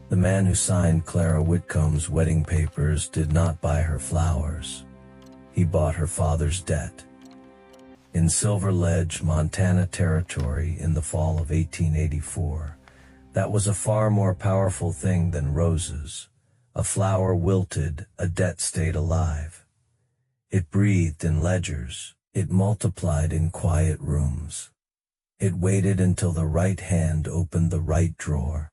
The man who signed Clara Whitcomb's wedding papers did not buy her flowers. He bought her father's debt. In Silver Ledge, Montana Territory, in the fall of 1884, that was a far more powerful thing than roses. A flower wilted, a debt stayed alive. It breathed in ledgers. It multiplied in quiet rooms. It waited until the right hand opened the right drawer.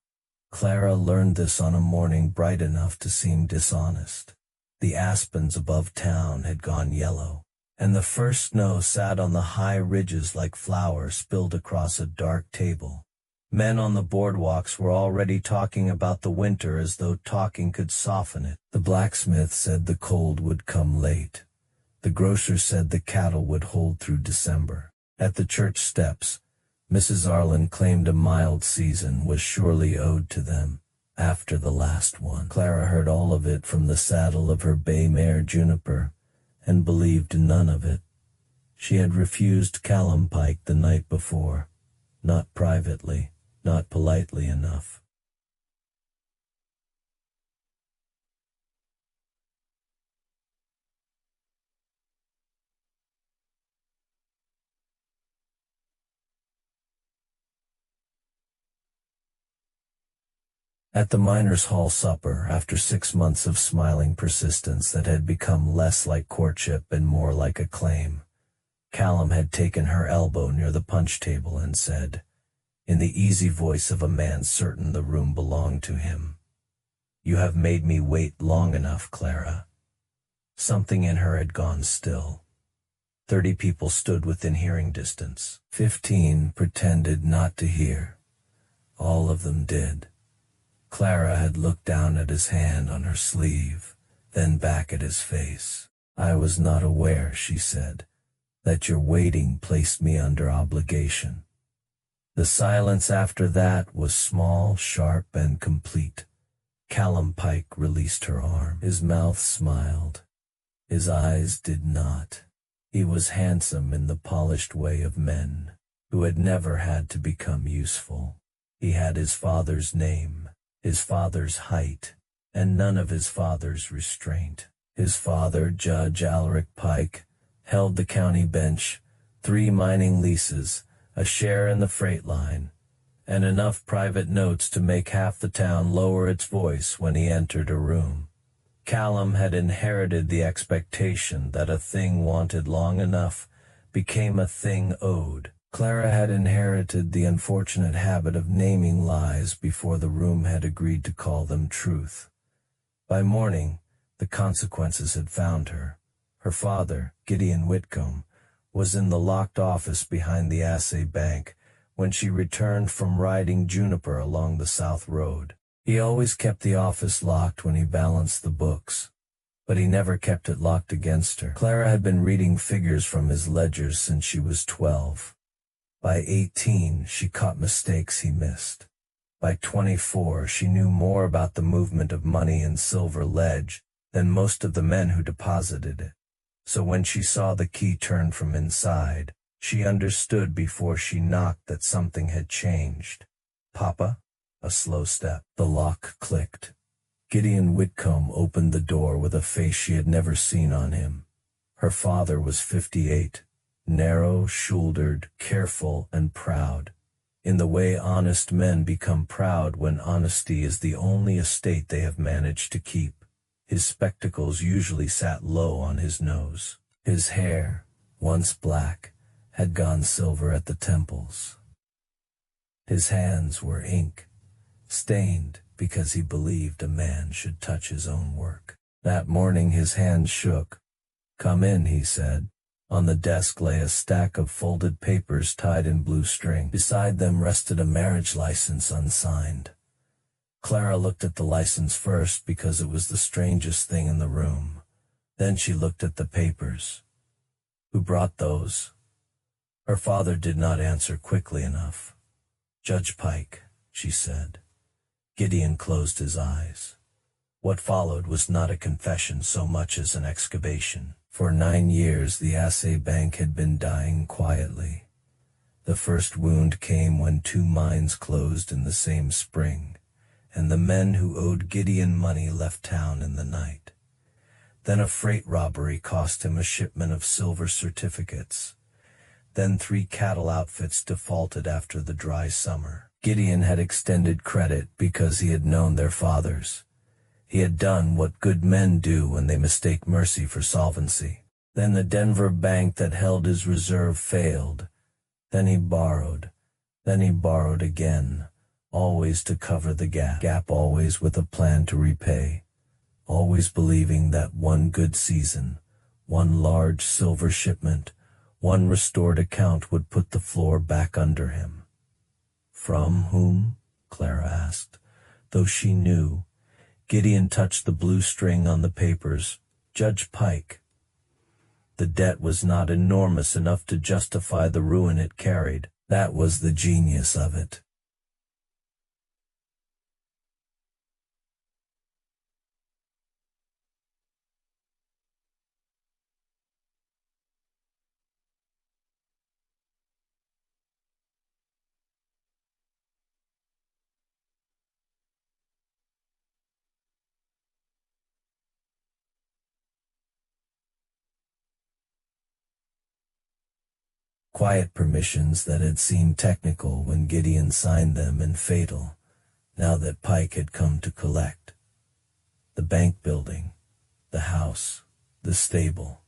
Clara learned this on a morning bright enough to seem dishonest. The aspens above town had gone yellow, and the first snow sat on the high ridges like flour spilled across a dark table. Men on the boardwalks were already talking about the winter as though talking could soften it. The blacksmith said the cold would come late. The grocer said the cattle would hold through December. At the church steps, Mrs. Arlen claimed a mild season was surely owed to them after the last one. Clara heard all of it from the saddle of her bay mare Juniper, and believed none of it. She had refused Callum Pike the night before, not privately, not politely enough. At the Miners' Hall supper, after 6 months of smiling persistence that had become less like courtship and more like a claim, Callum had taken her elbow near the punch table and said, in the easy voice of a man certain the room belonged to him, "You have made me wait long enough, Clara." Something in her had gone still. 30 people stood within hearing distance. 15 pretended not to hear. All of them did. Clara had looked down at his hand on her sleeve, then back at his face. "I was not aware," she said, "that your waiting placed me under obligation." The silence after that was small, sharp, and complete. Callum Pike released her arm. His mouth smiled. His eyes did not. He was handsome in the polished way of men, who had never had to become useful. He had his father's name, his father's height, and none of his father's restraint. His father, Judge Alaric Pike, held the county bench, 3 mining leases, a share in the freight line, and enough private notes to make half the town lower its voice when he entered a room. Callum had inherited the expectation that a thing wanted long enough became a thing owed. Clara had inherited the unfortunate habit of naming lies before the room had agreed to call them truth. By morning, the consequences had found her. Her father, Gideon Whitcomb, was in the locked office behind the Assay Bank when she returned from riding Juniper along the South Road. He always kept the office locked when he balanced the books, but he never kept it locked against her. Clara had been reading figures from his ledgers since she was 12. By 18, she caught mistakes he missed. By 24, she knew more about the movement of money in Silver Ledge than most of the men who deposited it. So when she saw the key turn from inside, she understood before she knocked that something had changed. "Papa?" A slow step. The lock clicked. Gideon Whitcomb opened the door with a face she had never seen on him. Her father was 58. Narrow-shouldered, careful, and proud, in the way honest men become proud when honesty is the only estate they have managed to keep. His spectacles usually sat low on his nose. His hair, once black, had gone silver at the temples. His hands were ink, stained because he believed a man should touch his own work. That morning his hands shook. "Come in," he said. On the desk lay a stack of folded papers tied in blue string. Beside them rested a marriage license unsigned. Clara looked at the license first because it was the strangest thing in the room. Then she looked at the papers. "Who brought those?" Her father did not answer quickly enough. "Judge Pike," she said. Gideon closed his eyes. What followed was not a confession so much as an excavation. For 9 years the Assay Bank had been dying quietly. The first wound came when 2 mines closed in the same spring, and the men who owed Gideon money left town in the night. Then a freight robbery cost him a shipment of silver certificates. Then 3 cattle outfits defaulted after the dry summer. Gideon had extended credit because he had known their fathers. He had done what good men do when they mistake mercy for solvency. Then the Denver bank that held his reserve failed. Then he borrowed. Then he borrowed again, always to cover the gap, always with a plan to repay, always believing that one good season, one large silver shipment, one restored account would put the floor back under him. From whom? Clara asked, though she knew. Gideon touched the blue string on the papers. Judge Pike. The debt was not enormous enough to justify the ruin it carried. That was the genius of it. Quiet permissions that had seemed technical when Gideon signed them and fatal, now that Pike had come to collect. The bank building, the house, the stable,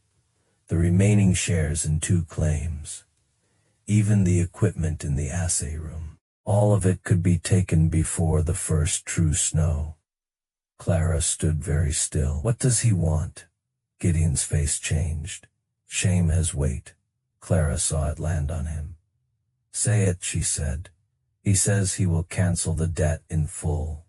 the remaining shares in 2 claims, even the equipment in the assay room. All of it could be taken before the first true snow. Clara stood very still. What does he want? Gideon's face changed. Shame has weight. Clara saw it land on him. Say it, she said. He says he will cancel the debt in full.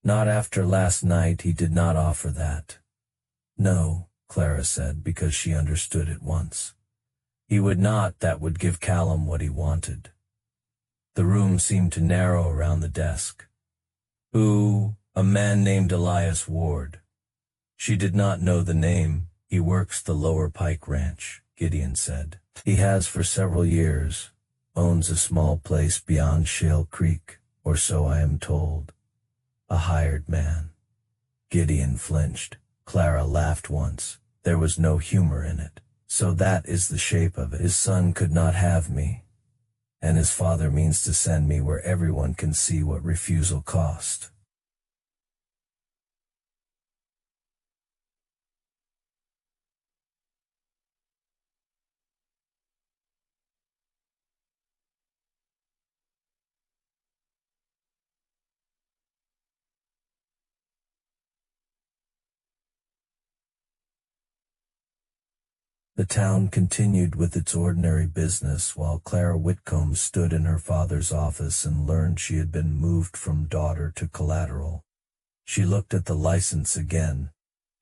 Not after last night, he did not offer that. No, Clara said, because she understood at once. He would not. That would give Callum what he wanted. The room seemed to narrow around the desk. Who? A man named Elias Ward. She did not know the name. He works the Lower Pike Ranch, Gideon said. He has for several years. Owns a small place beyond Shale Creek, or so I am told. A hired man. Gideon flinched. Clara laughed once. There was no humor in it. So that is the shape of it. His son could not have me, and his father means to send me where everyone can see what refusal cost. The town continued with its ordinary business while Clara Whitcomb stood in her father's office and learned she had been moved from daughter to collateral. She looked at the license again.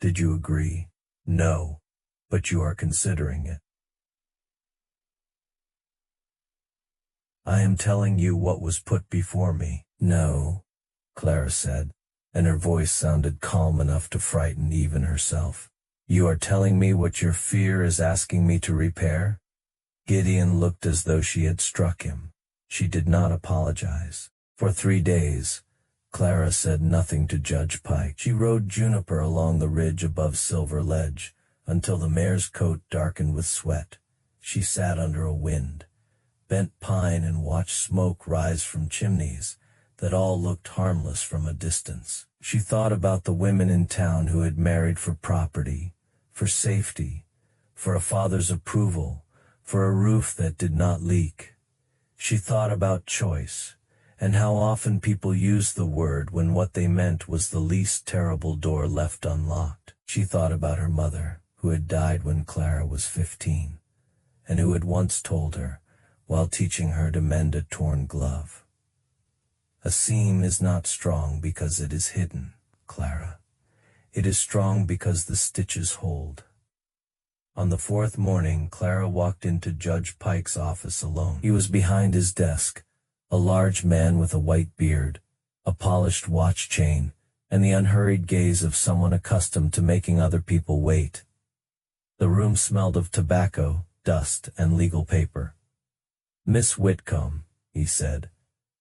Did you agree? No, but you are considering it. I am telling you what was put before me. No, Clara said, and her voice sounded calm enough to frighten even herself. You are telling me what your fear is asking me to repair? Gideon looked as though she had struck him. She did not apologize. For 3 days, Clara said nothing to Judge Pike. She rode Juniper along the ridge above Silver Ledge until the mare's coat darkened with sweat. She sat under a wind, bent pine, and watched smoke rise from chimneys that all looked harmless from a distance. She thought about the women in town who had married for property, for safety, for a father's approval, for a roof that did not leak. She thought about choice, and how often people used the word when what they meant was the least terrible door left unlocked. She thought about her mother, who had died when Clara was 15, and who had once told her, while teaching her to mend a torn glove, "A seam is not strong because it is hidden, Clara. It is strong because the stitches hold." On the 4th morning, Clara walked into Judge Pike's office alone. He was behind his desk, a large man with a white beard, a polished watch chain, and the unhurried gaze of someone accustomed to making other people wait. The room smelled of tobacco, dust, and legal paper. "Miss Whitcomb," he said,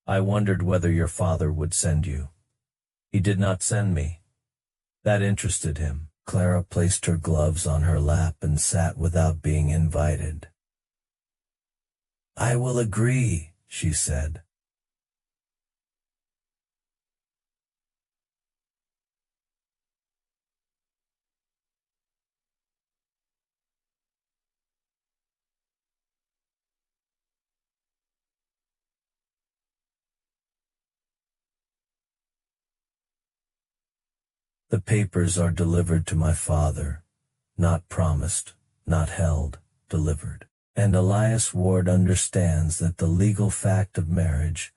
"I wondered whether your father would send you. He did not send me." That interested him. Clara placed her gloves on her lap and sat without being invited. "I will agree," she said. "The papers are delivered to my father, not promised, not held, delivered. And Elias Ward understands that the legal fact of marriage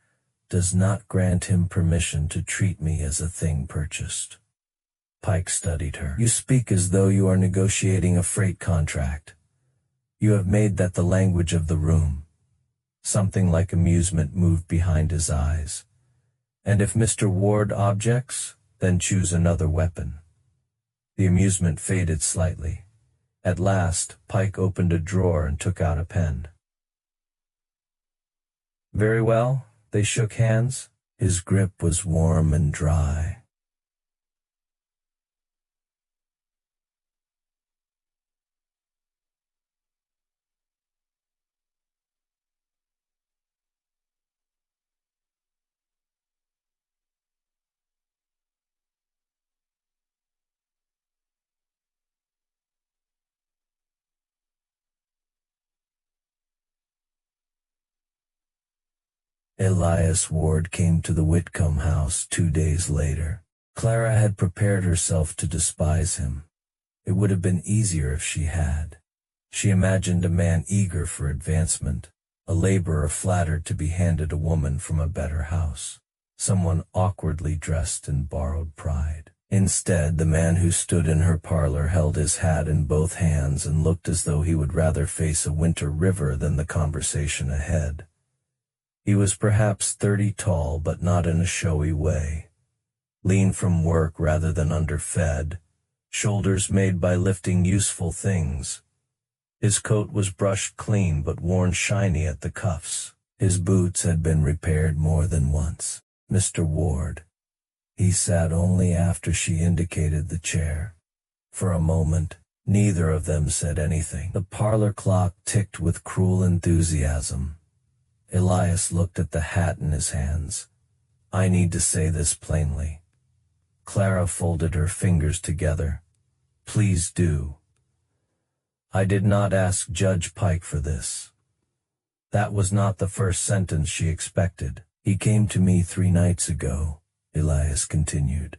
does not grant him permission to treat me as a thing purchased." Pike studied her. "You speak as though you are negotiating a freight contract. You have made that the language of the room." Something like amusement moved behind his eyes. "And if Mr. Ward objects, then choose another weapon." The amusement faded slightly. At last, Pike opened a drawer and took out a pen. "Very well." They shook hands. His grip was warm and dry. Elias Ward came to the Whitcomb house 2 days later. Clara had prepared herself to despise him. It would have been easier if she had. She imagined a man eager for advancement, a laborer flattered to be handed a woman from a better house, someone awkwardly dressed in borrowed pride. Instead, the man who stood in her parlor held his hat in both hands and looked as though he would rather face a winter river than the conversation ahead. He was perhaps 30 tall, but not in a showy way. Lean from work rather than underfed, shoulders made by lifting useful things. His coat was brushed clean but worn shiny at the cuffs. His boots had been repaired more than once. "Mr. Ward." He sat only after she indicated the chair. For a moment, neither of them said anything. The parlor clock ticked with cruel enthusiasm. Elias looked at the hat in his hands. "I need to say this plainly." Clara folded her fingers together. "Please do." "I did not ask Judge Pike for this." That was not the first sentence she expected. "He came to me 3 nights ago," Elias continued.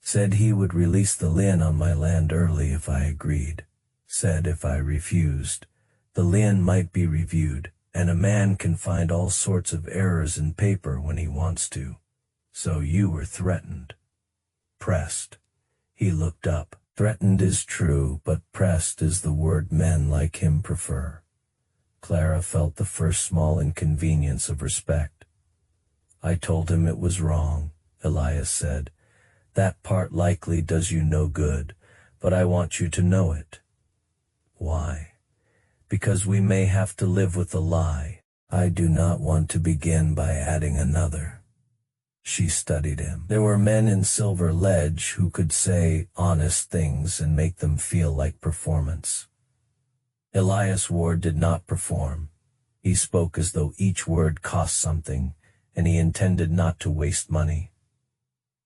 "Said he would release the lien on my land early if I agreed. Said if I refused, the lien might be reviewed, and a man can find all sorts of errors in paper when he wants to. So you were threatened. Pressed." He looked up. "Threatened is true, but pressed is the word men like him prefer." Clara felt the first small inconvenience of respect. "I told him it was wrong," Elias said. "That part likely does you no good, but I want you to know it." "Why?" "Because we may have to live with the lie. I do not want to begin by adding another." She studied him. There were men in Silver Ledge who could say honest things and make them feel like performance. Elias Ward did not perform. He spoke as though each word cost something, and he intended not to waste money.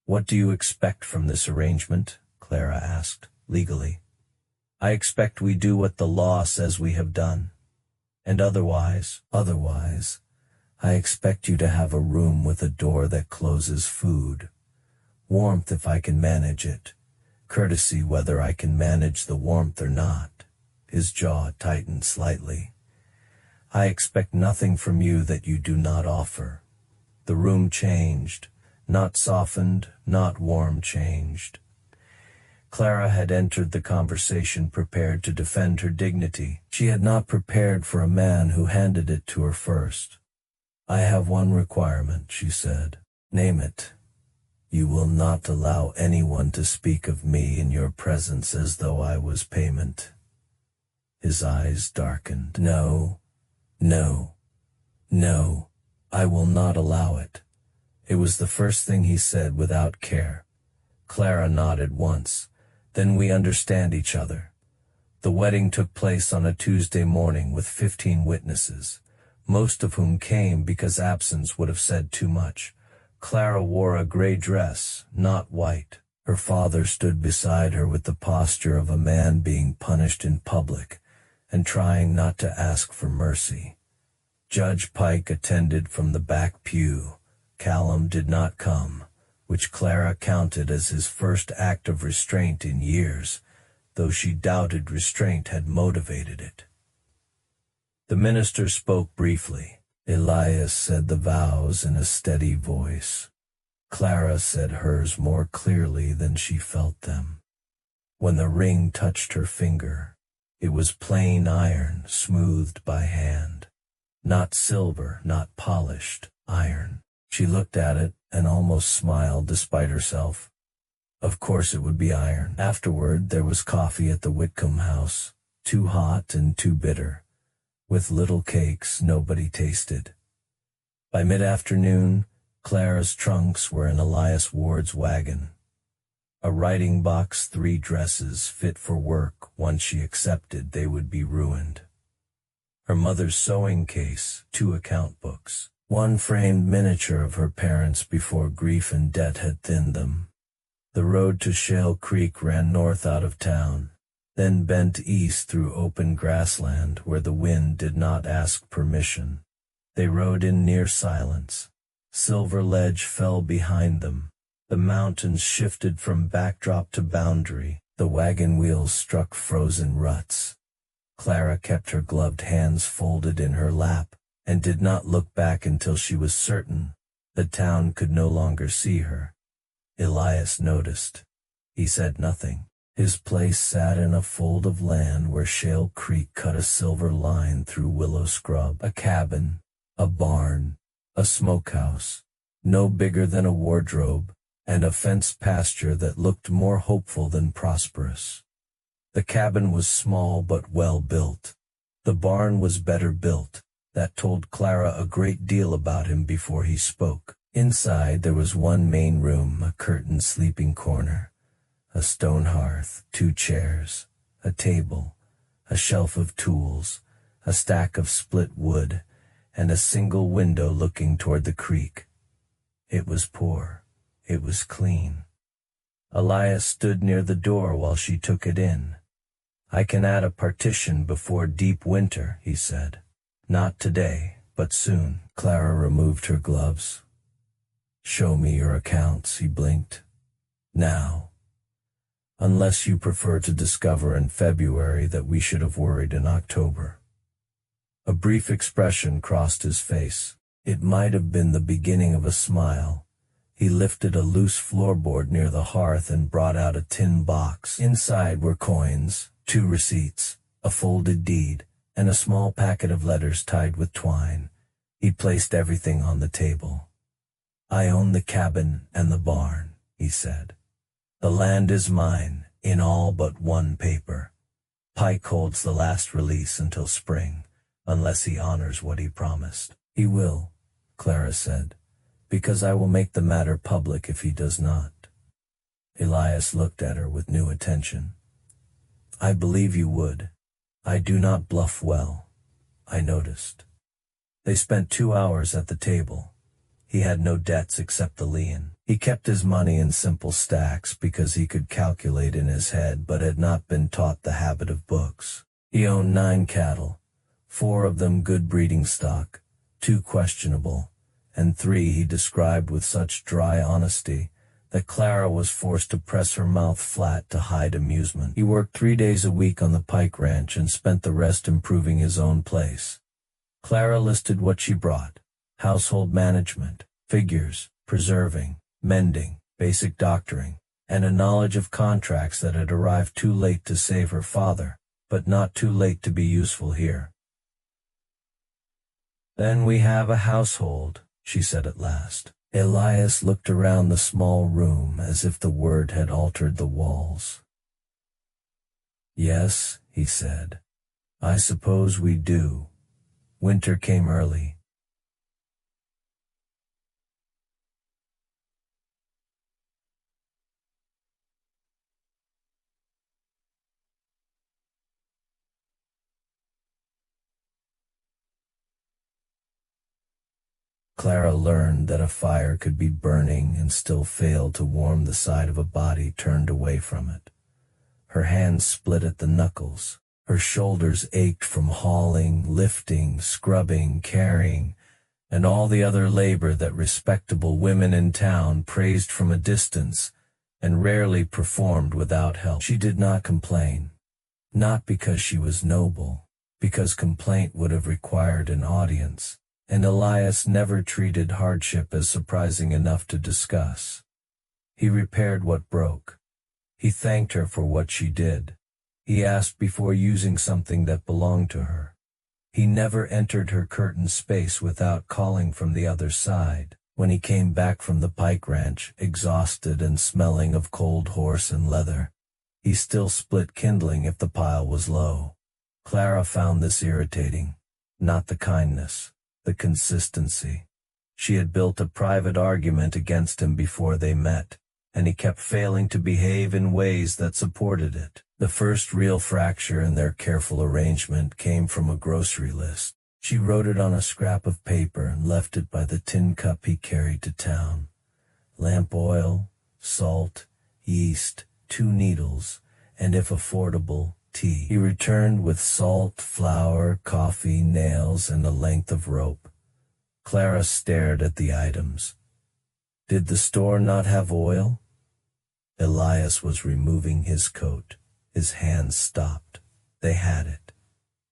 "What do you expect from this arrangement?" Clara asked, legally. "I expect we do what the law says we have done. And otherwise, I expect you to have a room with a door that closes food. Warmth if I can manage it. Courtesy whether I can manage the warmth or not." His jaw tightened slightly. "I expect nothing from you that you do not offer." The room changed, not softened, not warm changed. Clara had entered the conversation prepared to defend her dignity. She had not prepared for a man who handed it to her first. "I have one requirement," she said. "Name it." You will not allow anyone to speak of me in your presence as though I was payment. His eyes darkened. No, no, no, I will not allow it. It was the first thing he said without care. Clara nodded once. Then we understand each other. The wedding took place on a Tuesday morning with 15 witnesses, most of whom came because absence would have said too much. Clara wore a gray dress, not white. Her father stood beside her with the posture of a man being punished in public and trying not to ask for mercy. Judge Pike attended from the back pew. Callum did not come, which Clara counted as his first act of restraint in years, though she doubted restraint had motivated it. The minister spoke briefly. Elias said the vows in a steady voice. Clara said hers more clearly than she felt them. When the ring touched her finger, it was plain iron smoothed by hand. Not silver, not polished, iron. She looked at it and almost smiled despite herself. Of course it would be iron. Afterward there was coffee at the Whitcomb house, too hot and too bitter. With little cakes nobody tasted. By mid-afternoon, Clara's trunks were in Elias Ward's wagon. A writing box, 3 dresses fit for work. Once she accepted they would be ruined. Her mother's sewing case, 2 account books, 1 framed miniature of her parents before grief and debt had thinned them. The road to Shale Creek ran north out of town, then bent east through open grassland where the wind did not ask permission. They rode in near silence. Silver Ledge fell behind them. The mountains shifted from backdrop to boundary. The wagon wheels struck frozen ruts. Clara kept her gloved hands folded in her lap and did not look back until she was certain the town could no longer see her. Elias noticed. He said nothing. His place sat in a fold of land where Shale Creek cut a silver line through willow scrub. A cabin, a barn, a smokehouse, no bigger than a wardrobe, and a fenced pasture that looked more hopeful than prosperous. The cabin was small but well built. The barn was better built. That told Clara a great deal about him before he spoke. Inside there was 1 main room, a curtained sleeping corner, a stone hearth, 2 chairs, a table, a shelf of tools, a stack of split wood, and a single window looking toward the creek. It was poor. It was clean. Elias stood near the door while she took it in. I can add a partition before deep winter, he said. Not today, but soon. Clara removed her gloves. Show me your accounts, he blinked. Now. Unless you prefer to discover in February that we should have worried in October. A brief expression crossed his face. It might have been the beginning of a smile. He lifted a loose floorboard near the hearth and brought out a tin box. Inside were coins, 2 receipts, a folded deed, and a small packet of letters tied with twine. He placed everything on the table. I own the cabin and the barn, he said. The land is mine, in all but 1 paper. Pike holds the last release until spring, unless he honors what he promised. He will, Clara said, because I will make the matter public if he does not. Elias looked at her with new attention. I believe you would. I do not bluff well, I noticed. They spent 2 hours at the table. He had no debts except the lien. He kept his money in simple stacks because he could calculate in his head but had not been taught the habit of books. He owned 9 cattle, 4 of them good breeding stock, 2 questionable, and 3 he described with such dry honesty that Clara was forced to press her mouth flat to hide amusement. He worked 3 days a week on the Pike Ranch and spent the rest improving his own place. Clara listed what she brought: household management, figures, preserving, mending, basic doctoring, and a knowledge of contracts that had arrived too late to save her father, but not too late to be useful here. Then we have a household, she said at last. Elias looked around the small room as if the word had altered the walls. "Yes," he said. "I suppose we do." Winter came early. Clara learned that a fire could be burning and still fail to warm the side of a body turned away from it. Her hands split at the knuckles. Her shoulders ached from hauling, lifting, scrubbing, carrying, and all the other labor that respectable women in town praised from a distance and rarely performed without help. She did not complain, not because she was noble, because complaint would have required an audience, and Elias never treated hardship as surprising enough to discuss. He repaired what broke. He thanked her for what she did. He asked before using something that belonged to her. He never entered her curtained space without calling from the other side. When he came back from the Pike Ranch, exhausted and smelling of cold horse and leather, he still split kindling if the pile was low. Clara found this irritating, not the kindness, the consistency. She had built a private argument against him before they met, and he kept failing to behave in ways that supported it. The first real fracture in their careful arrangement came from a grocery list. She wrote it on a scrap of paper and left it by the tin cup he carried to town. Lamp oil, salt, yeast, 2 needles, and if affordable, tea. He returned with salt, flour, coffee, nails, and a length of rope. Clara stared at the items. Did the store not have oil? Elias was removing his coat. His hands stopped. They had it.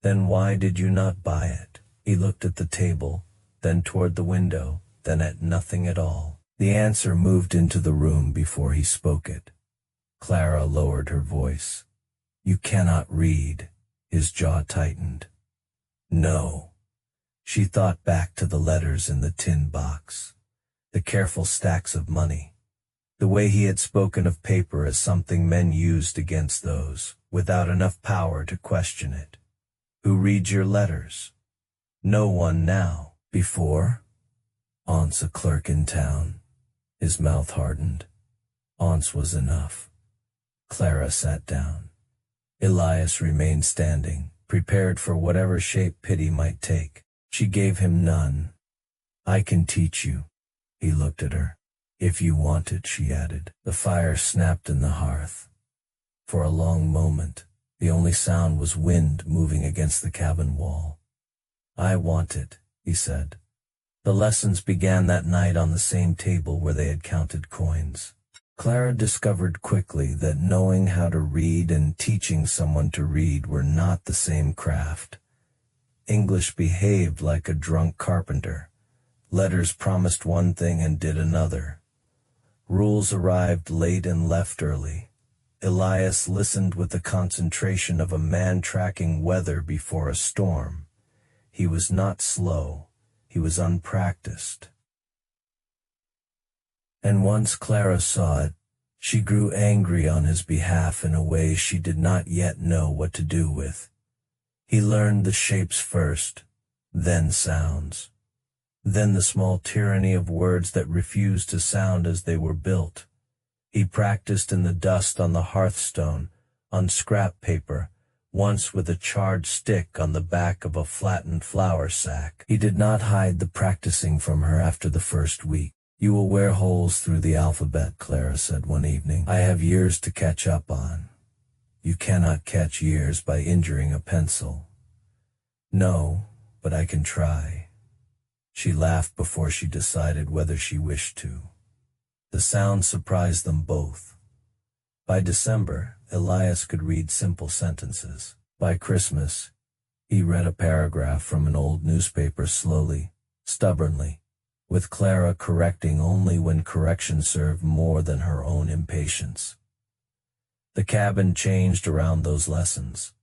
Then why did you not buy it? He looked at the table, then toward the window, then at nothing at all. The answer moved into the room before he spoke it. Clara lowered her voice. You cannot read. His jaw tightened. No. She thought back to the letters in the tin box, the careful stacks of money, the way he had spoken of paper as something men used against those without enough power to question it. Who reads your letters? No one now. Before? Aunt's a clerk in town. His mouth hardened. Aunt's was enough. Clara sat down. Elias remained standing, prepared for whatever shape pity might take. She gave him none. I can teach you. He looked at her. If you want it, she added. The fire snapped in the hearth. For a long moment, the only sound was wind moving against the cabin wall. I want it, he said. The lessons began that night on the same table where they had counted coins. Clara discovered quickly that knowing how to read and teaching someone to read were not the same craft. English behaved like a drunk carpenter. Letters promised one thing and did another. Rules arrived late and left early. Elias listened with the concentration of a man tracking weather before a storm. He was not slow. He was unpracticed. And once Clara saw it, she grew angry on his behalf in a way she did not yet know what to do with. He learned the shapes first, then sounds, then the small tyranny of words that refused to sound as they were built. He practiced in the dust on the hearthstone, on scrap paper, once with a charred stick on the back of a flattened flour sack. He did not hide the practicing from her after the first week. You will wear holes through the alphabet, Clara said one evening. I have years to catch up on. You cannot catch years by injuring a pencil. No, but I can try. She laughed before she decided whether she wished to. The sound surprised them both. By December, Elias could read simple sentences. By Christmas, he read a paragraph from an old newspaper slowly, stubbornly, with Clara correcting only when correction served more than her own impatience. The cabin changed around those lessons.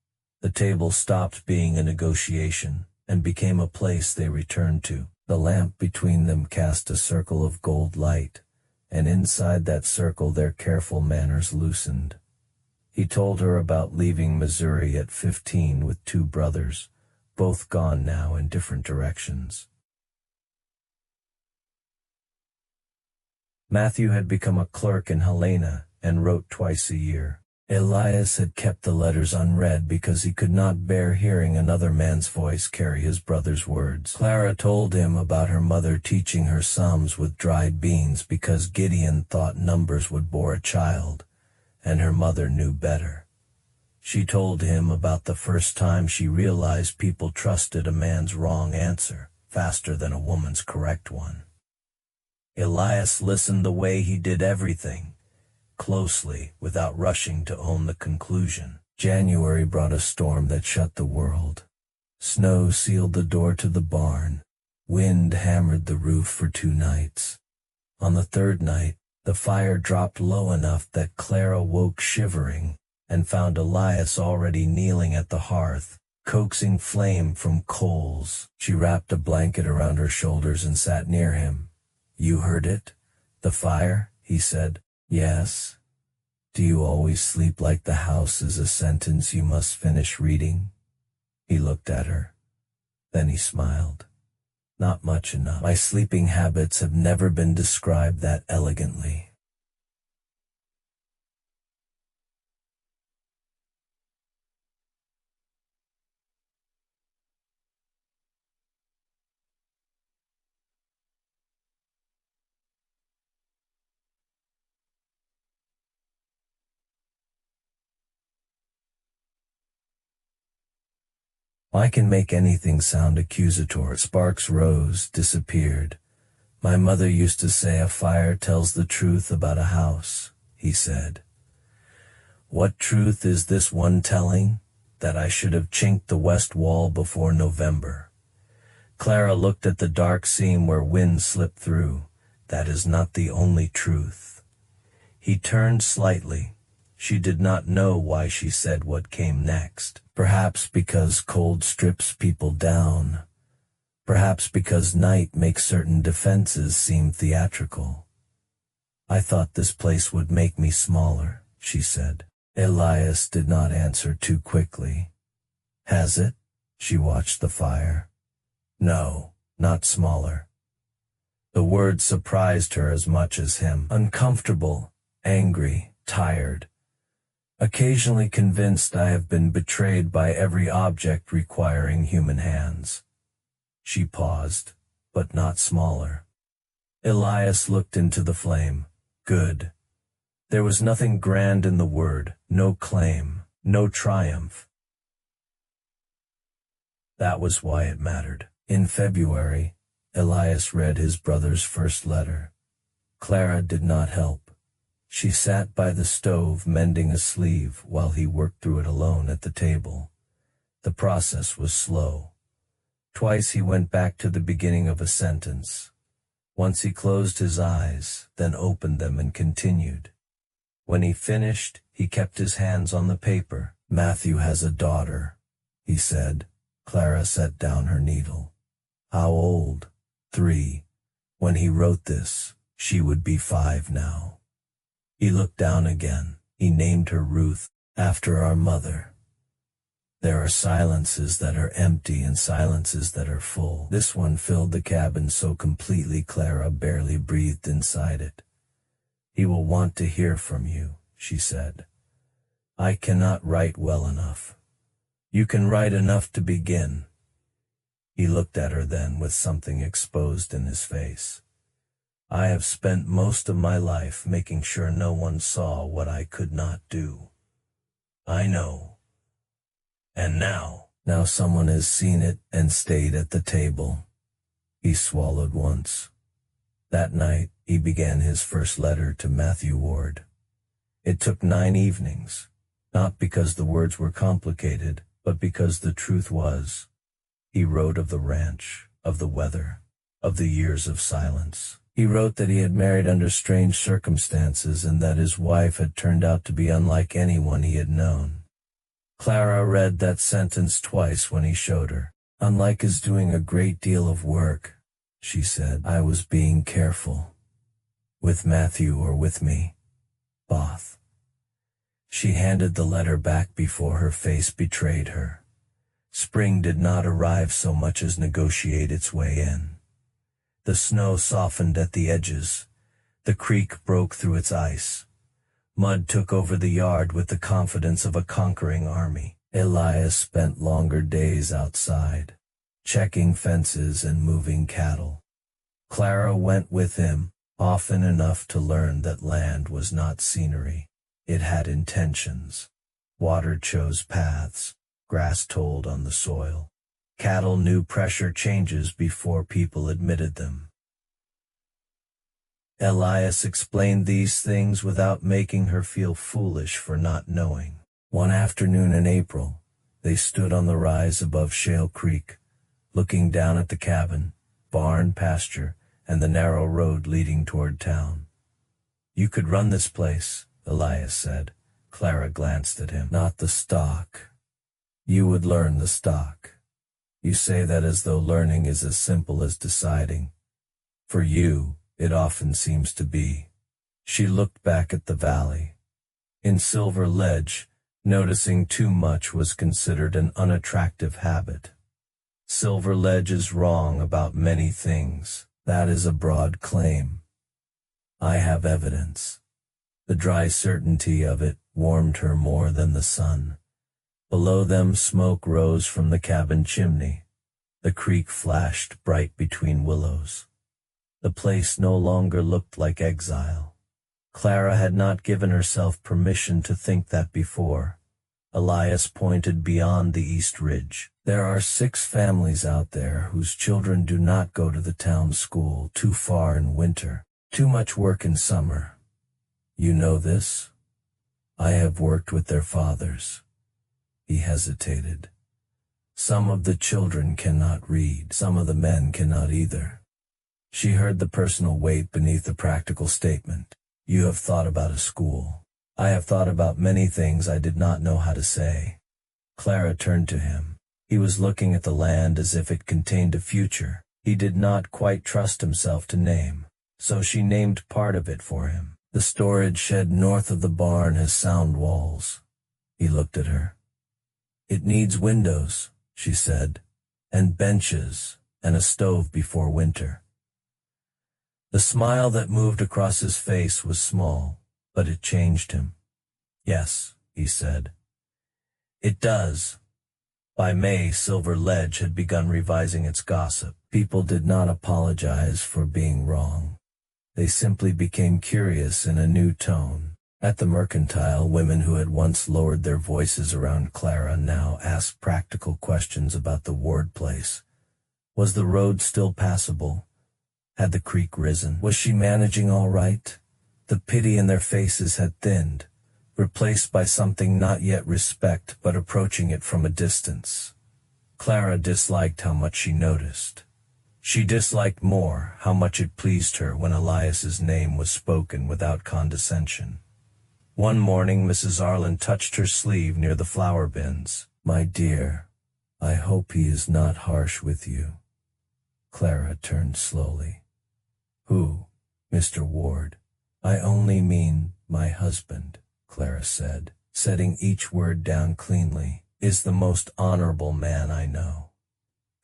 The table stopped being a negotiation and became a place they returned to. The lamp between them cast a circle of gold light, and inside that circle their careful manners loosened. He told her about leaving Missouri at 15 with 2 brothers, both gone now in different directions. Matthew had become a clerk in Helena and wrote twice a year. Elias had kept the letters unread because he could not bear hearing another man's voice carry his brother's words. Clara told him about her mother teaching her sums with dried beans because Gideon thought numbers would bore a child, and her mother knew better. She told him about the first time she realized people trusted a man's wrong answer faster than a woman's correct one. Elias listened the way he did everything, closely, without rushing to own the conclusion. January brought a storm that shut the world. Snow sealed the door to the barn. Wind hammered the roof for 2 nights. On the 3rd night, the fire dropped low enough that Clara woke shivering and found Elias already kneeling at the hearth, coaxing flame from coals. She wrapped a blanket around her shoulders and sat near him. "You heard it? The fire?" he said. "Yes." "Do you always sleep like the house is a sentence you must finish reading?" He looked at her. Then he smiled. "Not much enough. My sleeping habits have never been described that elegantly." "I can make anything sound accusatory." Sparks rose, disappeared. "My mother used to say a fire tells the truth about a house," he said. "What truth is this one telling? That I should have chinked the west wall before November." Clara looked at the dark seam where wind slipped through. "That is not the only truth." He turned slightly. She did not know why she said what came next. Perhaps because cold strips people down. Perhaps because night makes certain defenses seem theatrical. "I thought this place would make me smaller," she said. Elias did not answer too quickly. "Has it?" She watched the fire. "No, not smaller." The word surprised her as much as him. Uncomfortable, angry, tired. "Occasionally convinced I have been betrayed by every object requiring human hands." She paused, "But not smaller." Elias looked into the flame. "Good." There was nothing grand in the word, no claim, no triumph. That was why it mattered. In February, Elias read his brother's first letter. Clara did not help. She sat by the stove mending a sleeve while he worked through it alone at the table. The process was slow. Twice he went back to the beginning of a sentence. Once he closed his eyes, then opened them and continued. When he finished, he kept his hands on the paper. "Matthew has a daughter," he said. Clara set down her needle. "How old?" 3. When he wrote this, she would be 5 now. He looked down again. He named her Ruth, after our mother. There are silences that are empty and silences that are full. This one filled the cabin so completely Clara barely breathed inside it. "He will want to hear from you," she said. "I cannot write well enough." "You can write enough to begin." He looked at her then with something exposed in his face. "I have spent most of my life making sure no one saw what I could not do. I know. And now someone has seen it and stayed at the table." He swallowed once. That night, he began his first letter to Matthew Ward. It took 9 evenings, not because the words were complicated, but because the truth was. He wrote of the ranch, of the weather, of the years of silence. He wrote that he had married under strange circumstances and that his wife had turned out to be unlike anyone he had known. Clara read that sentence twice when he showed her. "Unlike is doing a great deal of work," she said. I was being careful. With Matthew or with me? Both. She handed the letter back before her face betrayed her. Spring did not arrive so much as negotiate its way in. The snow softened at the edges. The creek broke through its ice. Mud took over the yard with the confidence of a conquering army. Elias spent longer days outside, checking fences and moving cattle. Clara went with him, often enough to learn that land was not scenery. It had intentions. Water chose paths. Grass told on the soil. Cattle knew pressure changes before people admitted them. Elias explained these things without making her feel foolish for not knowing. One afternoon in April, they stood on the rise above Shale Creek, looking down at the cabin, barn, pasture, and the narrow road leading toward town. You could run this place, Elias said. Clara glanced at him. Not the stock. You would learn the stock. You say that as though learning is as simple as deciding. For you, it often seems to be. She looked back at the valley. In Silver Ledge, noticing too much was considered an unattractive habit. Silver Ledge is wrong about many things. That is a broad claim. I have evidence. The dry certainty of it warmed her more than the sun. Below them smoke rose from the cabin chimney. The creek flashed bright between willows. The place no longer looked like exile. Clara had not given herself permission to think that before. Elias pointed beyond the East Ridge. There are 6 families out there whose children do not go to the town school, too far in winter, too much work in summer. You know this? I have worked with their fathers. He hesitated. Some of the children cannot read, some of the men cannot either. She heard the personal weight beneath the practical statement. You have thought about a school. I have thought about many things I did not know how to say. Clara turned to him. He was looking at the land as if it contained a future. He did not quite trust himself to name, so she named part of it for him. The storage shed north of the barn has sound walls. He looked at her. It needs windows, she said, and benches, and a stove before winter. The smile that moved across his face was small, but it changed him. Yes, he said. It does. By May, Silver Ledge had begun revising its gossip. People did not apologize for being wrong. They simply became curious in a new tone. At the Mercantile, women who had once lowered their voices around Clara now asked practical questions about the Ward place. Was the road still passable? Had the creek risen? Was she managing all right? The pity in their faces had thinned, replaced by something not yet respect but approaching it from a distance. Clara disliked how much she noticed. She disliked more how much it pleased her when Elias's name was spoken without condescension. One morning Mrs. Arlen touched her sleeve near the flower bins. My dear, I hope he is not harsh with you. Clara turned slowly. Who? Mr. Ward. I only mean my husband, Clara said, setting each word down cleanly, is the most honorable man I know.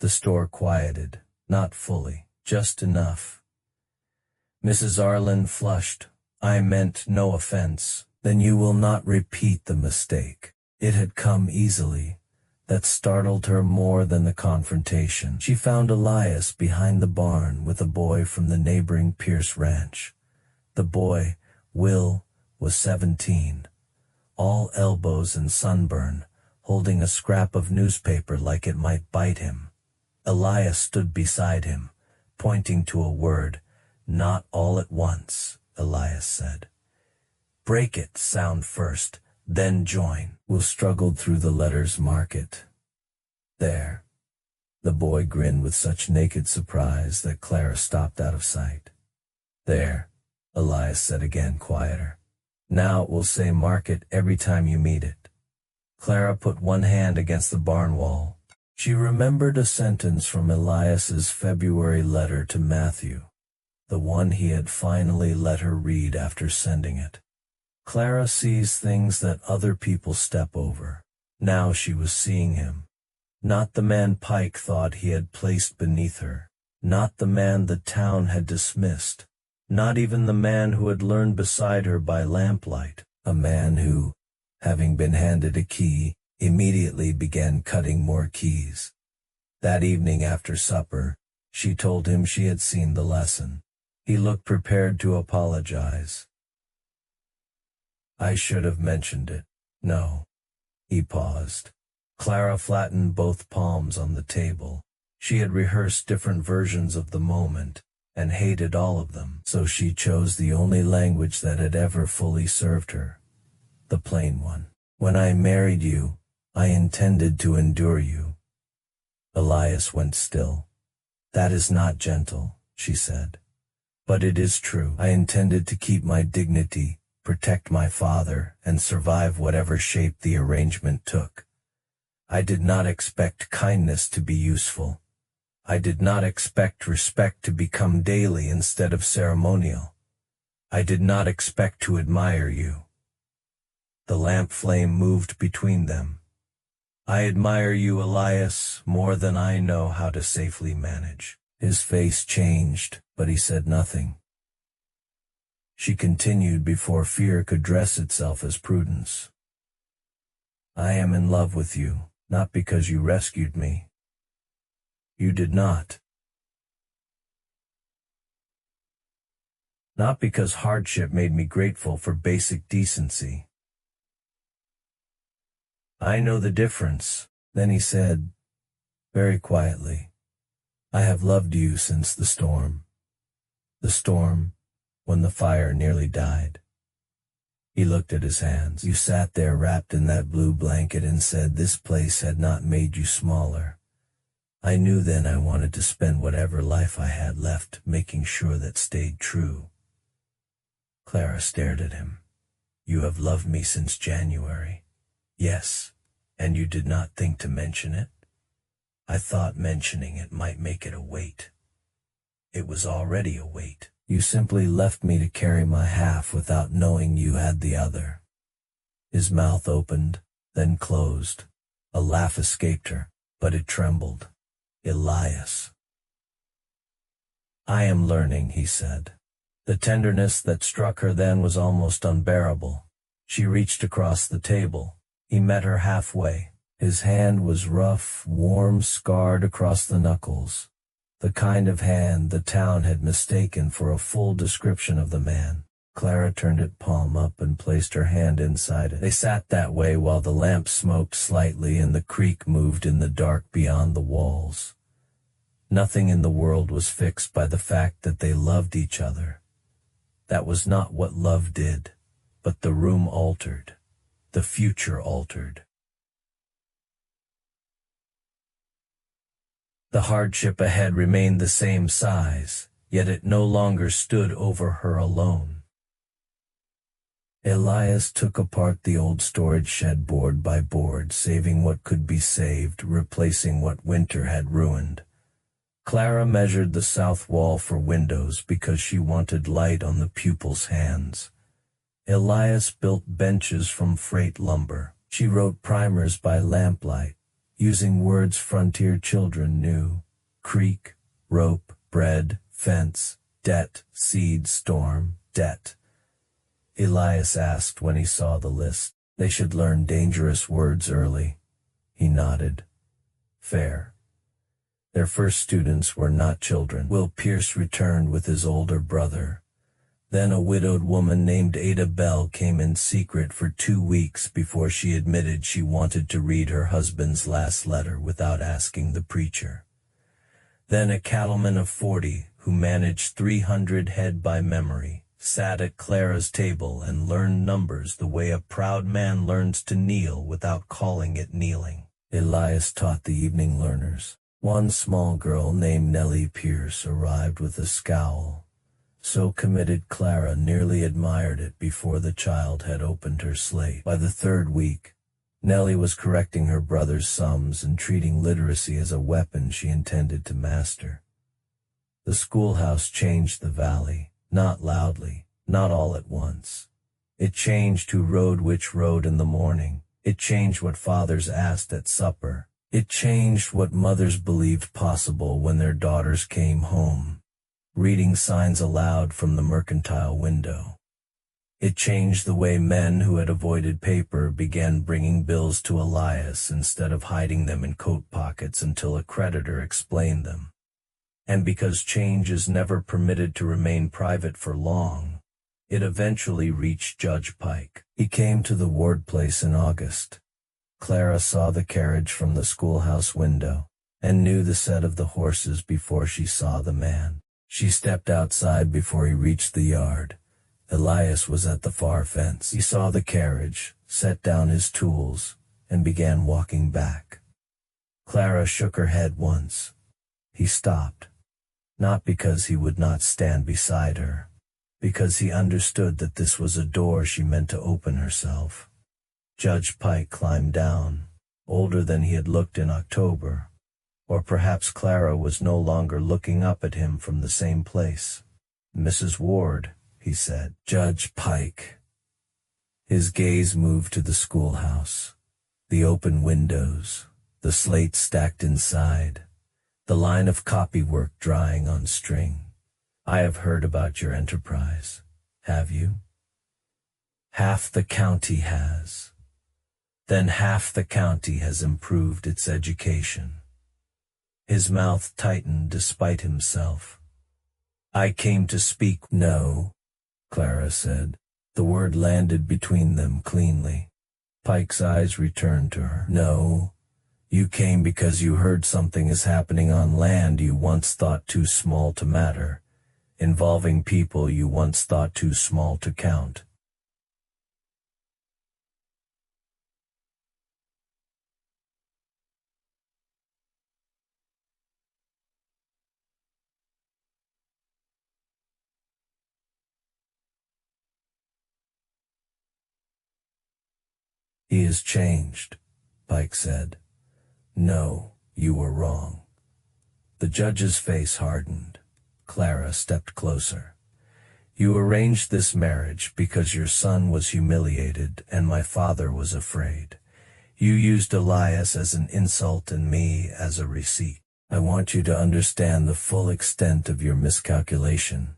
The store quieted, not fully, just enough. Mrs. Arlen flushed. I meant no offense. Then you will not repeat the mistake. It had come easily. That startled her more than the confrontation. She found Elias behind the barn with a boy from the neighboring Pierce Ranch. The boy, Will, was 17, all elbows and sunburn, holding a scrap of newspaper like it might bite him. Elias stood beside him, pointing to a word. Not all at once, Elias said. Break it sound first, then join. Will struggled through the letters. Mark it. There. The boy grinned with such naked surprise that Clara stopped out of sight. There, Elias said again, quieter. Now it will say mark it every time you meet it. Clara put one hand against the barn wall. She remembered a sentence from Elias's February letter to Matthew, the one he had finally let her read after sending it. Clara sees things that other people step over. Now she was seeing him. Not the man Pike thought he had placed beneath her. Not the man the town had dismissed. Not even the man who had learned beside her by lamplight. A man who, having been handed a key, immediately began cutting more keys. That evening after supper, she told him she had seen the lesson. He looked prepared to apologize. "I should have mentioned it." "No." He paused. Clara flattened both palms on the table. She had rehearsed different versions of the moment, and hated all of them, so she chose the only language that had ever fully served her. The plain one. "When I married you, I intended to endure you." Elias went still. "That is not gentle," she said. "But it is true. I intended to keep my dignity, protect my father, and survive whatever shape the arrangement took. I did not expect kindness to be useful. I did not expect respect to become daily instead of ceremonial. I did not expect to admire you." The lamp flame moved between them. "I admire you, Elias, more than I know how to safely manage." His face changed, but he said nothing. She continued before fear could dress itself as prudence. "I am in love with you, not because you rescued me. You did not. Not because hardship made me grateful for basic decency. I know the difference." Then he said, very quietly, "I have loved you since the storm. The storm, when the fire nearly died." He looked at his hands. "You sat there wrapped in that blue blanket and said this place had not made you smaller. I knew then I wanted to spend whatever life I had left making sure that stayed true." Clara stared at him. "You have loved me since January." "Yes, and you did not think to mention it?" "I thought mentioning it might make it a weight." "It was already a weight. You simply left me to carry my half without knowing you had the other." His mouth opened, then closed. A laugh escaped her, but it trembled. "Elias." "I am learning," he said. The tenderness that struck her then was almost unbearable. She reached across the table. He met her halfway. His hand was rough, warm, scarred across the knuckles. The kind of hand the town had mistaken for a full description of the man. Clara turned it palm up and placed her hand inside it. They sat that way while the lamp smoked slightly and the creek moved in the dark beyond the walls. Nothing in the world was fixed by the fact that they loved each other. That was not what love did, but the room altered. The future altered. The hardship ahead remained the same size, yet it no longer stood over her alone. Elias took apart the old storage shed board by board, saving what could be saved, replacing what winter had ruined. Clara measured the south wall for windows because she wanted light on the pupils' hands. Elias built benches from freight lumber. She wrote primers by lamplight, using words frontier children knew: creek, rope, bread, fence, debt, seed, storm, debt. Elias asked when he saw the list. They should learn dangerous words early. He nodded. Fair. Their first students were not children. Will Pierce returned with his older brother. Then a widowed woman named Ada Bell came in secret for 2 weeks before she admitted she wanted to read her husband's last letter without asking the preacher. Then a cattleman of 40, who managed 300 head by memory, sat at Clara's table and learned numbers the way a proud man learns to kneel without calling it kneeling. Elias taught the evening learners. One small girl named Nellie Pierce arrived with a scowl. So committed Clara nearly admired it before the child had opened her slate. By the 3rd week, Nellie was correcting her brother's sums and treating literacy as a weapon she intended to master. The schoolhouse changed the valley, not loudly, not all at once. It changed who rode which road in the morning. It changed what fathers asked at supper. It changed what mothers believed possible when their daughters came home, reading signs aloud from the mercantile window. It changed the way men who had avoided paper began bringing bills to Elias instead of hiding them in coat pockets until a creditor explained them. And because change is never permitted to remain private for long, it eventually reached Judge Pike. He came to the Ward place in August. Clara saw the carriage from the schoolhouse window and knew the set of the horses before she saw the man. She stepped outside before he reached the yard. Elias was at the far fence. He saw the carriage, set down his tools, and began walking back. Clara shook her head once. He stopped, not because he would not stand beside her, because he understood that this was a door she meant to open herself. Judge Pike climbed down, older than he had looked in October, or perhaps Clara was no longer looking up at him from the same place. "Mrs. Ward," he said. "Judge Pike." His gaze moved to the schoolhouse, the open windows, the slates stacked inside, the line of copywork drying on string. "I have heard about your enterprise. Have you?" "Half the county has. Then half the county has improved its education." His mouth tightened despite himself. "I came to speak." "No," Clara said. The word landed between them cleanly. Pike's eyes returned to her. "No, you came because you heard something is happening on land you once thought too small to matter, involving people you once thought too small to count." "He is changed," Pike said. "No, you were wrong." The judge's face hardened. Clara stepped closer. "You arranged this marriage because your son was humiliated and my father was afraid. You used Elias as an insult and me as a receipt. I want you to understand the full extent of your miscalculation.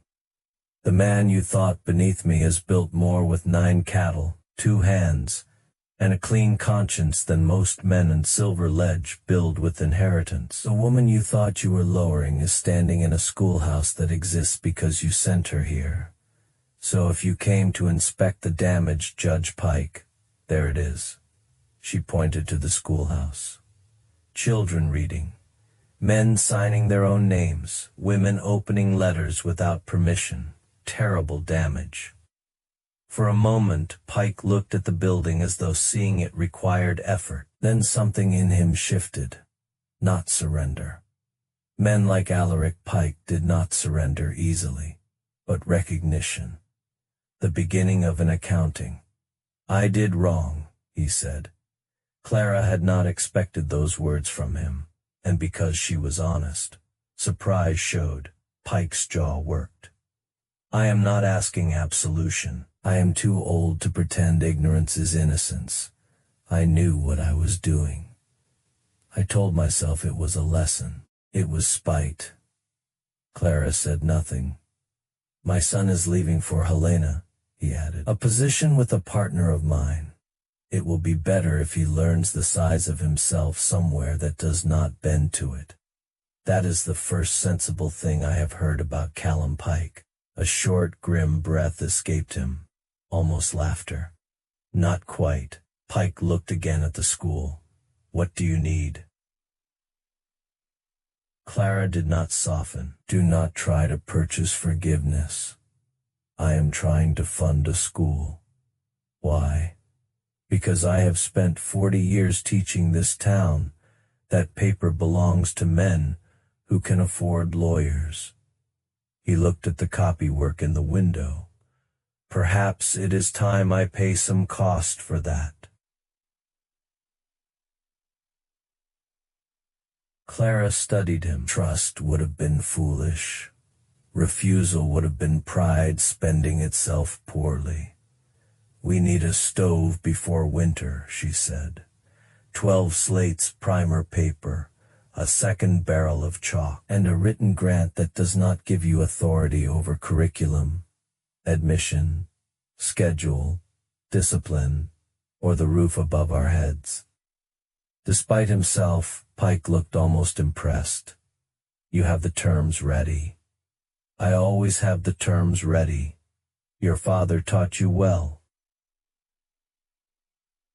The man you thought beneath me has built more with 9 cattle, 2 hands, and a clean conscience than most men in Silver Ledge build with inheritance. The woman you thought you were lowering is standing in a schoolhouse that exists because you sent her here. So if you came to inspect the damage, Judge Pike, there it is." She pointed to the schoolhouse. Children reading, men signing their own names, women opening letters without permission. Terrible damage. For a moment, Pike looked at the building as though seeing it required effort. Then something in him shifted. Not surrender. Men like Alaric Pike did not surrender easily, but recognition. The beginning of an accounting. "I did wrong," he said. Clara had not expected those words from him, and because she was honest, surprise showed. Pike's jaw worked. "I am not asking absolution. I am too old to pretend ignorance is innocence. I knew what I was doing. I told myself it was a lesson. It was spite." Clara said nothing. "My son is leaving for Helena," he added. "A position with a partner of mine. It will be better if he learns the size of himself somewhere that does not bend to it. That is the first sensible thing I have heard about Callum Pike." A short, grim breath escaped him. Almost laughter. "Not quite." Pike looked again at the school. "What do you need?" Clara did not soften. "Do not try to purchase forgiveness. I am trying to fund a school." "Why?" "Because I have spent 40 years teaching this town. That paper belongs to men who can afford lawyers." He looked at the copywork in the window. "Perhaps it is time I pay some cost for that." Clara studied him. Trust would have been foolish. Refusal would have been pride spending itself poorly. We need a stove before winter, she said. 12 slates, primer paper, a second barrel of chalk, and a written grant that does not give you authority over curriculum, admission, schedule, discipline, or the roof above our heads. Despite himself, Pike looked almost impressed. You have the terms ready. I always have the terms ready. Your father taught you well.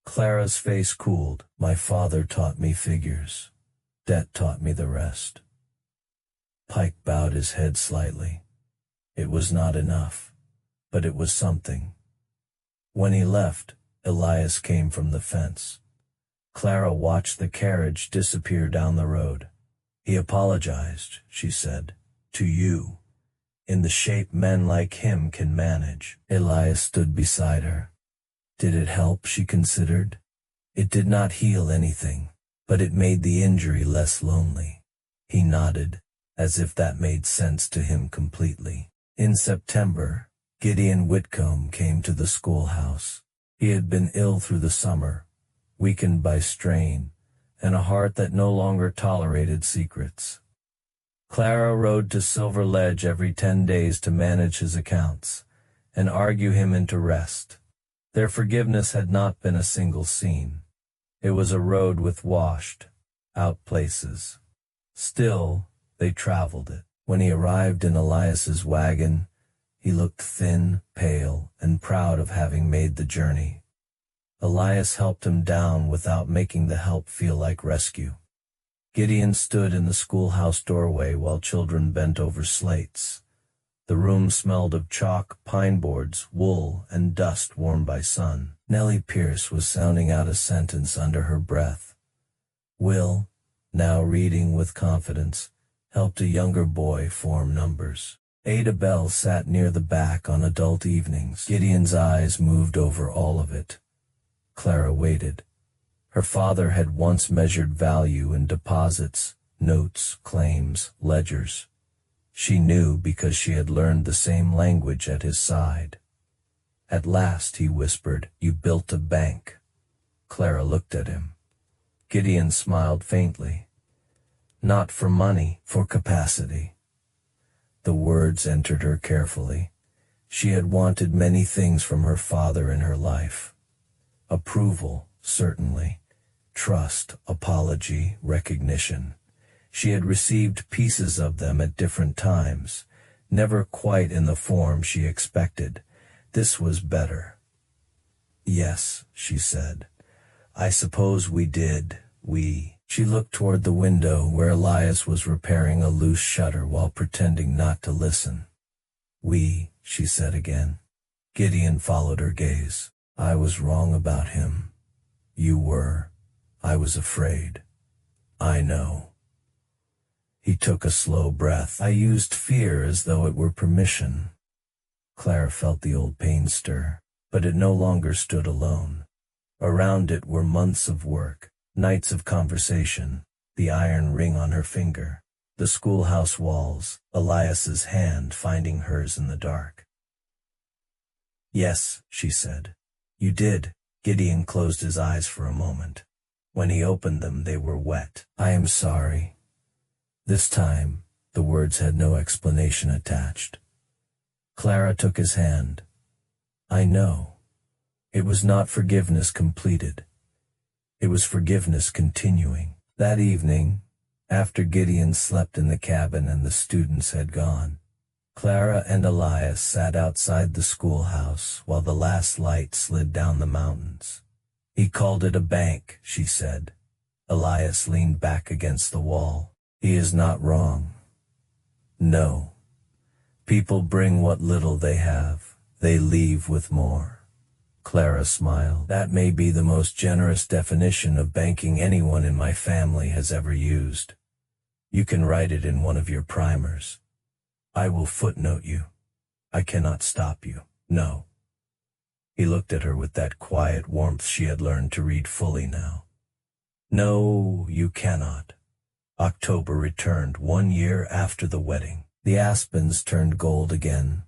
Clara's face cooled. My father taught me figures. Debt taught me the rest. Pike bowed his head slightly. It was not enough, but it was something. When he left, Elias came from the fence. Clara watched the carriage disappear down the road. He apologized, she said, to you, in the shape men like him can manage. Elias stood beside her. Did it help, she considered? It did not heal anything, but it made the injury less lonely. He nodded, as if that made sense to him completely. In September, Gideon Whitcomb came to the schoolhouse. He had been ill through the summer, weakened by strain, and a heart that no longer tolerated secrets. Clara rode to Silver Ledge every 10 days to manage his accounts, and argue him into rest. Their forgiveness had not been a single scene. It was a road with washed-out places. Still, they traveled it. When he arrived in Elias's wagon, he looked thin, pale, and proud of having made the journey. Elias helped him down without making the help feel like rescue. Gideon stood in the schoolhouse doorway while children bent over slates. The room smelled of chalk, pine boards, wool, and dust warmed by sun. Nellie Pierce was sounding out a sentence under her breath. Will, now reading with confidence, helped a younger boy form numbers. Ada Bell sat near the back on adult evenings. Gideon's eyes moved over all of it. Clara waited. Her father had once measured value in deposits, notes, claims, ledgers. She knew because she had learned the same language at his side. At last, he whispered, "You built a bank." Clara looked at him. Gideon smiled faintly. Not for money, for capacity. The words entered her carefully. She had wanted many things from her father in her life. Approval, certainly. Trust, apology, recognition. She had received pieces of them at different times, never quite in the form she expected. This was better. Yes, she said. I suppose we did, She looked toward the window where Elias was repairing a loose shutter while pretending not to listen. She said again. Gideon followed her gaze. I was wrong about him. You were. I was afraid. I know. He took a slow breath. I used fear as though it were permission. Clara felt the old pain stir, but it no longer stood alone. Around it were months of work, nights of conversation, the iron ring on her finger, the schoolhouse walls, Elias's hand finding hers in the dark. Yes, she said. You did. Gideon closed his eyes for a moment. When he opened them, they were wet. I am sorry. This time, the words had no explanation attached. Clara took his hand. I know. It was not forgiveness completed. It was forgiveness continuing. That evening, after Gideon slept in the cabin and the students had gone, Clara and Elias sat outside the schoolhouse while the last light slid down the mountains. He called it a bank, she said. Elias leaned back against the wall. He is not wrong. No. People bring what little they have. They leave with more. Clara smiled. That may be the most generous definition of banking anyone in my family has ever used. You can write it in one of your primers. I will footnote you. I cannot stop you. No. He looked at her with that quiet warmth she had learned to read fully now. No, you cannot. October returned 1 year after the wedding. The aspens turned gold again.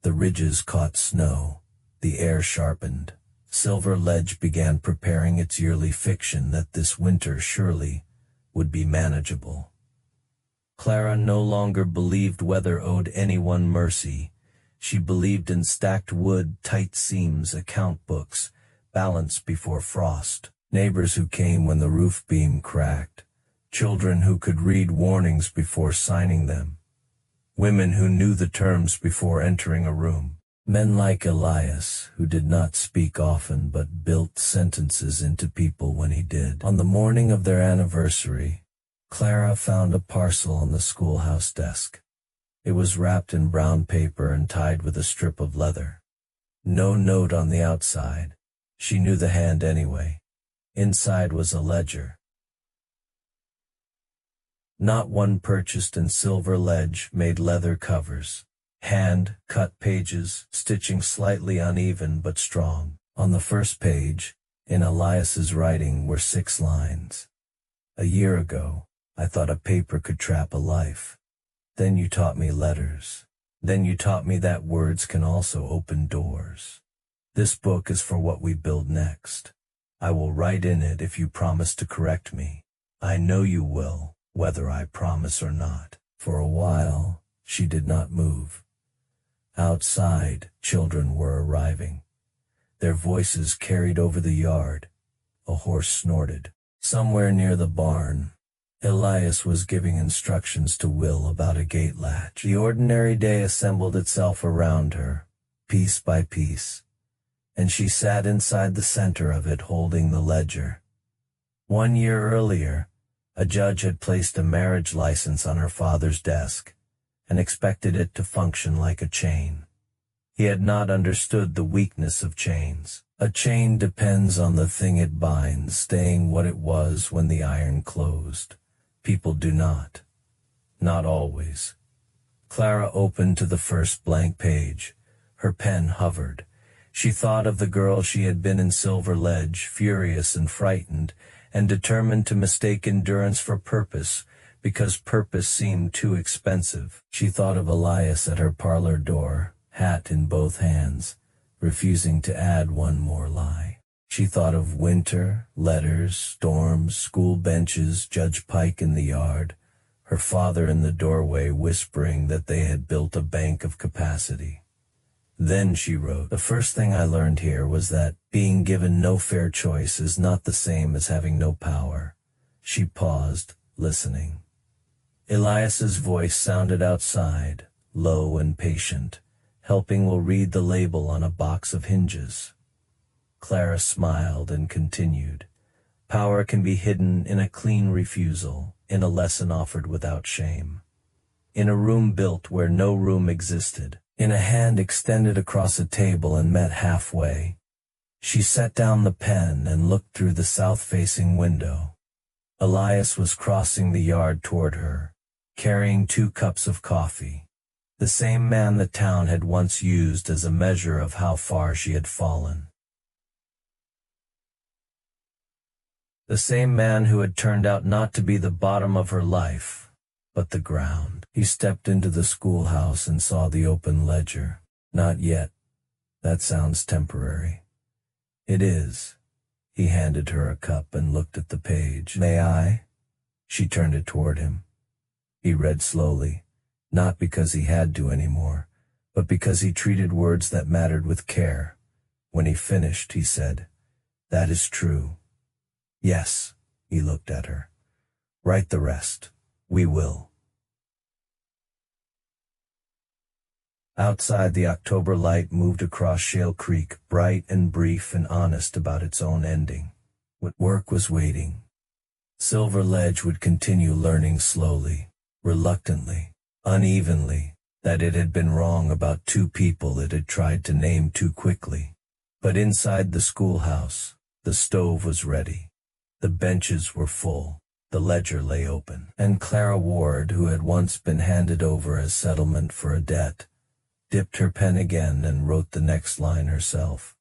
The ridges caught snow. The air sharpened. Silver Ledge began preparing its yearly fiction that this winter surely would be manageable. Clara no longer believed weather owed anyone mercy. She believed in stacked wood, tight seams, account books, balance before frost, neighbors who came when the roof beam cracked, children who could read warnings before signing them, women who knew the terms before entering a room, men like Elias, who did not speak often but built sentences into people when he did. On the morning of their anniversary, Clara found a parcel on the schoolhouse desk. It was wrapped in brown paper and tied with a strip of leather. No note on the outside. She knew the hand anyway. Inside was a ledger. Not one purchased in Silver Ledge, made leather covers. Hand-cut pages, stitching slightly uneven but strong. On the first page, in Elias's writing, were 6 lines. A year ago, I thought a paper could trap a life. Then you taught me letters. Then you taught me that words can also open doors. This book is for what we build next. I will write in it if you promise to correct me. I know you will, whether I promise or not. For a while, she did not move. Outside, children were arriving. Their voices carried over the yard. A horse snorted. Somewhere near the barn, Elias was giving instructions to Will about a gate latch. The ordinary day assembled itself around her, piece by piece, and she sat inside the center of it holding the ledger. 1 year earlier, a judge had placed a marriage license on her father's desk and expected it to function like a chain. He had not understood the weakness of chains. A chain depends on the thing it binds, staying what it was when the iron closed. People do not. Not always. Clara opened to the first blank page. Her pen hovered. She thought of the girl she had been in Silver Ledge, furious and frightened, and determined to mistake endurance for purpose, because purpose seemed too expensive. She thought of Elias at her parlor door, hat in both hands, refusing to add one more lie. She thought of winter, letters, storms, school benches, Judge Pike in the yard, her father in the doorway whispering that they had built a bank of capacity. Then she wrote, "The first thing I learned here was that being given no fair choice is not the same as having no power." She paused, listening. Elias's voice sounded outside, low and patient. "Helping will read the label on a box of hinges." Clara smiled and continued. "Power can be hidden in a clean refusal, in a lesson offered without shame. In a room built where no room existed, in a hand extended across a table and met halfway." She set down the pen and looked through the south-facing window. Elias was crossing the yard toward her, carrying 2 cups of coffee. The same man the town had once used as a measure of how far she had fallen. The same man who had turned out not to be the bottom of her life, but the ground. He stepped into the schoolhouse and saw the open ledger. "Not yet. That sounds temporary." "It is." He handed her a cup and looked at the page. "May I?" She turned it toward him. He read slowly, not because he had to anymore, but because he treated words that mattered with care. When he finished, he said, "That is true." "Yes." He looked at her. "Write the rest. We will." Outside, the October light moved across Shale Creek, bright and brief and honest about its own ending. What work was waiting. Silver Ledge would continue learning slowly, reluctantly, unevenly, that it had been wrong about 2 people it had tried to name too quickly. But inside the schoolhouse, the stove was ready. The benches were full. The ledger lay open. And Clara Ward, who had once been handed over as settlement for a debt, dipped her pen again and wrote the next line herself.